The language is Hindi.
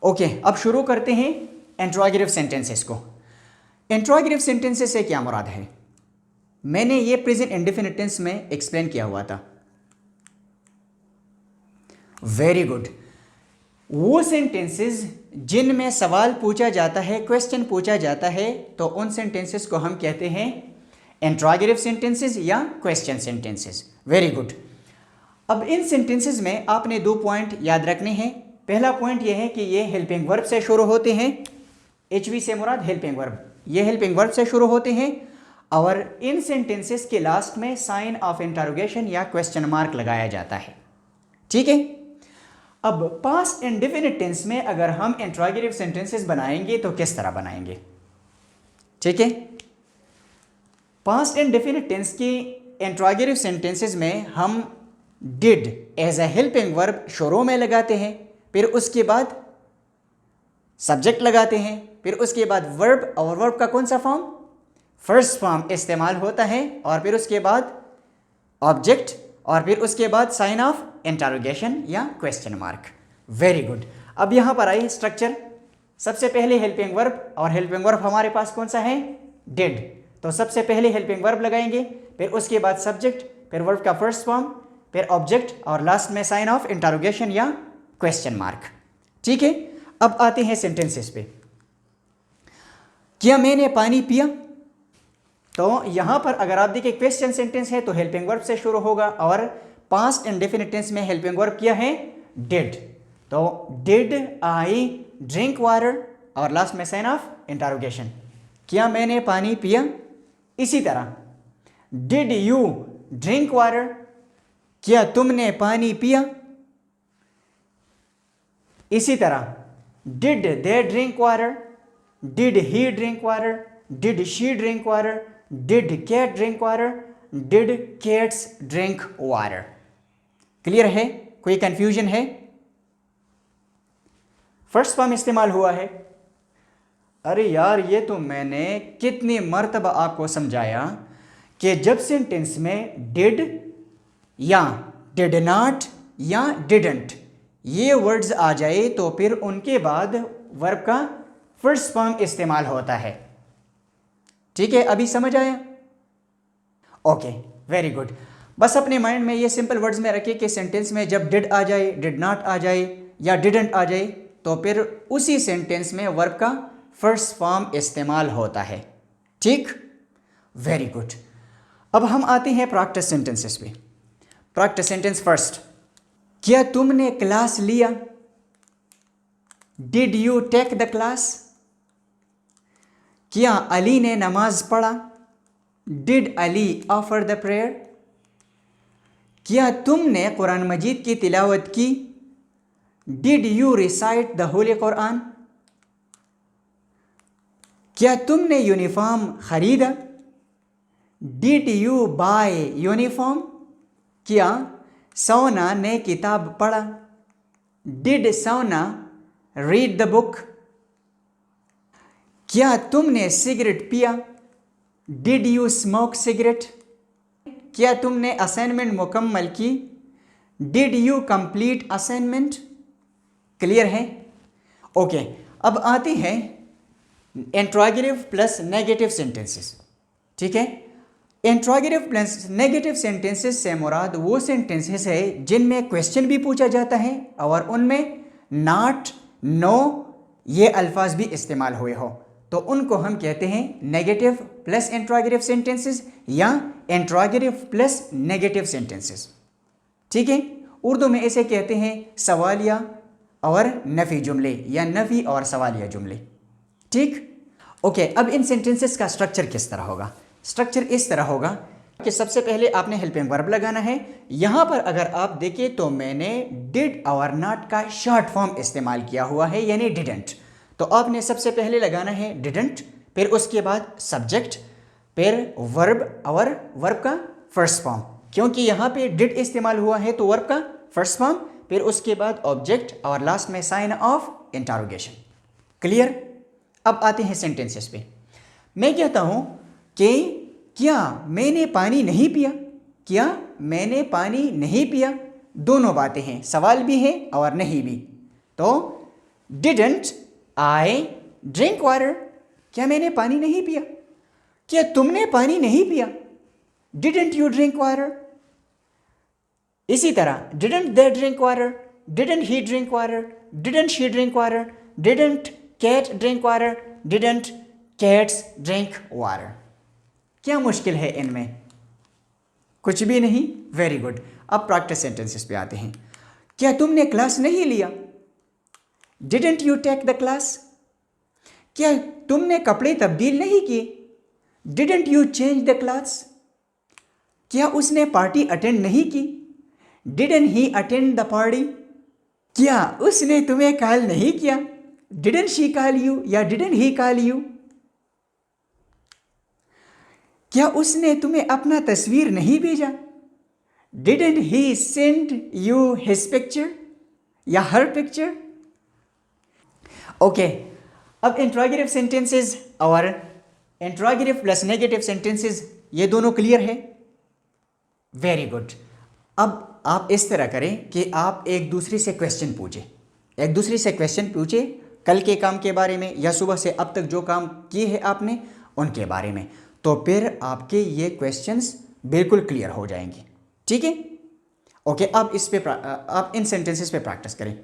ओके, अब शुरू करते हैं इंट्रोगेटिव सेंटेंसेस को। इंट्रोगेटिव सेंटेंसेस से क्या मुराद है? मैंने ये प्रेजेंट इंडेफिनिट टेंस में एक्सप्लेन किया हुआ था। Very good. वो सेंटेंसेस जिनमें सवाल पूछा जाता है, क्वेश्चन पूछा जाता है, तो उन सेंटेंसेस को हम कहते हैं इंट्रोगेटिव सेंटेंसेस या क्वेश्चन सेंटेंसेस। Very good. अब इन सेंटेंसेस में आपने 2 पॉइंट याद रखने हैं। पहला पॉइंट यह है कि ये हेल्पिंग वर्ब से शुरू होते हैं। HV से मुराद हेल्पिंग वर्ब, ये हेल्पिंग वर्ब से शुरू होते हैं और इन सेंटेंसेस के लास्ट में साइन ऑफ इंटरोगेशन या क्वेश्चन मार्क लगाया जाता है। ठीक है। अब पास्ट इंडेफिनिट टेंस में अगर हम इंट्रोगेटिव सेंटेंसेस बनाएंगे तो किस तरह बनाएंगे? ठीक है। पास्ट इंडेफिनिट टेंस की इंट्रोगेटिव सेंटेंसेस में हम did as a helping verb शुरू में लगाते हैं, फिर उसके बाद सब्जेक्ट लगाते हैं, फिर उसके बाद वर्ब, और वर्ब का कौन सा फॉर्म? फर्स्ट फॉर्म इस्तेमाल होता है, और फिर उसके बाद ऑब्जेक्ट, और फिर उसके बाद साइन ऑफ इंटरोगेशन या क्वेश्चन मार्क। Very good. अब यहां पर आइए स्ट्रक्चर। सबसे पहले हेल्पिंग वर्ब, और हेल्पिंग वर्ब हमारे पास कौन सा है? डिड। तो सबसे पहले हेल्पिंग वर्ब लगाएंगे, फिर उसके बाद सब्जेक्ट, फिर वर्ब का फर्स्ट फॉर्म, फिर ऑब्जेक्ट, और लास्ट में साइन ऑफ इंटरोगेशन या क्वेश्चन मार्क। ठीक है। अब आते हैं सेंटेंसेस पे। क्या मैंने पानी पिया? तो यहां पर अगर आप देखिए क्वेश्चन सेंटेंस है तो हेल्पिंग वर्ब से शुरू होगा, और पास्ट इंडेफिनिट टेंस में हेल्पिंग वर्ब क्या है? डिड। तो डिड आई ड्रिंक वाटर, और लास्ट में साइन ऑफ इंटरोगेशन। क्या मैंने पानी पिया? इसी तरह डिड यू ड्रिंक वाटर? क्या तुमने पानी पिया? इसी तरह did they drink water? Did he drink water? Did she drink water? Did cat drink water? Did cats drink water? Clear है? कोई कंफ्यूजन है? फर्स्ट फॉर्म इस्तेमाल हुआ है। अरे यार, ये तो मैंने कितनी मर्तबा आपको समझाया कि जब सेंटेंस में डिड या डिड नॉट या डिडंट ये वर्ड्स आ जाए तो फिर उनके बाद वर्ब का फर्स्ट फॉर्म इस्तेमाल होता है। ठीक है, अभी समझ आया? Okay, very good. बस अपने माइंड में ये सिंपल वर्ड्स में रखिए कि सेंटेंस में जब डिड आ जाए, डिड नॉट आ जाए या डिडंट आ जाए तो फिर उसी सेंटेंस में वर्ब का फर्स्ट फॉर्म इस्तेमाल होता है। ठीक, वेरी गुड। अब हम आते हैं प्रैक्टिस सेंटेंसेस पे। Practice sentence first. क्या तुमने क्लास लिया? Did you take the class? क्या अली ने नमाज पढ़ा? Did Ali offer the prayer? क्या तुमने कुरान मजीद की तिलावत की? Did you recite the holy Quran? क्या तुमने यूनिफॉर्म खरीदा? Did you buy uniform? क्या सोना ने किताब पढ़ा? डिड सोना रीड द बुक? क्या तुमने सिगरेट पिया? Did you smoke cigarette? क्या तुमने असाइनमेंट मुकम्मल की? Did you complete assignment? Clear है? ओके, अब आते हैं इंट्रोगेटिव प्लस नेगेटिव सेंटेंसेस। ठीक है। इंट्रोगेटिव प्लस नेगेटिव सेंटेंसेस से मुराद वो सेंटेंसेस है जिनमें क्वेश्चन भी पूछा जाता है और उनमें नॉट, नो ये अल्फाज भी इस्तेमाल हुए हो, तो उनको हम कहते हैं नेगेटिव प्लस इंट्रोगेटिव सेंटेंसेस या इंट्रोगेटिव प्लस नेगेटिव सेंटेंसेस। ठीक है। उर्दू में इसे कहते हैं सवालिया और नफी जुमले या नफी और सवालिया जुमले। ठीक। ओके, अब इन सेंटेंसेस का स्ट्रक्चर किस तरह होगा? स्ट्रक्चर इस तरह होगा कि सबसे पहले आपने हेल्पिंग वर्ब लगाना है। यहां पर अगर आप देखें तो मैंने डिड और नॉट का शॉर्ट फॉर्म इस्तेमाल किया हुआ है, यानी डिडंट। तो आपने सबसे पहले लगाना है डिडंट, फिर उसके बाद सब्जेक्ट, फिर वर्ब और वर्ब का फर्स्ट फॉर्म। क्योंकि यहां पे डिड इस्तेमाल हुआ है तो वर्ब का फर्स्ट फॉर्म, फिर उसके बाद ऑब्जेक्ट और लास्ट में साइन ऑफ इंटरोगेशन। क्लियर? अब आते हैं सेंटेंसेस पे। मैं कहता हूं कि क्या मैंने पानी नहीं पिया? क्या मैंने पानी नहीं पिया? दोनों बातें हैं, सवाल भी है और नहीं भी। तो डिडंट आई ड्रिंक वाटर, क्या मैंने पानी नहीं पिया? क्या तुमने पानी नहीं पिया? Didn't you drink water? इसी तरह didn't they drink water, didn't he drink water, didn't she drink water, didn't cat drink water, didn't cats drink water. क्या मुश्किल है इनमें? कुछ भी नहीं। Very good. अब प्रैक्टिस सेंटेंसेस पे आते हैं। क्या तुमने क्लास नहीं लिया? Didn't you take the class? क्या तुमने कपड़े तब्दील नहीं किए? Didn't you change the clothes? क्या उसने पार्टी अटेंड नहीं की? Didn't he attend the party? क्या उसने तुम्हें कॉल नहीं किया? डिडंट शी कॉल यू या डिडंट ही कॉल यू? क्या उसने तुम्हें अपना तस्वीर नहीं भेजा? Didn't he send you his picture या हर पिक्चर? ओके, अब इंट्रोगेटिव सेंटेंसेस और इंट्रोगेटिव प्लस नेगेटिव सेंटेंसेस ये दोनों क्लियर है? Very good. अब आप इस तरह करें कि आप एक दूसरे से क्वेश्चन पूछें, एक दूसरे से क्वेश्चन पूछें कल के काम के बारे में या सुबह से अब तक जो काम किए हैं आपने उनके बारे में, तो फिर आपके ये क्वेश्चंस बिल्कुल क्लियर हो जाएंगे। ठीक है? ओके, आप इस पे आप इन सेंटेंसेस पे प्रैक्टिस करें।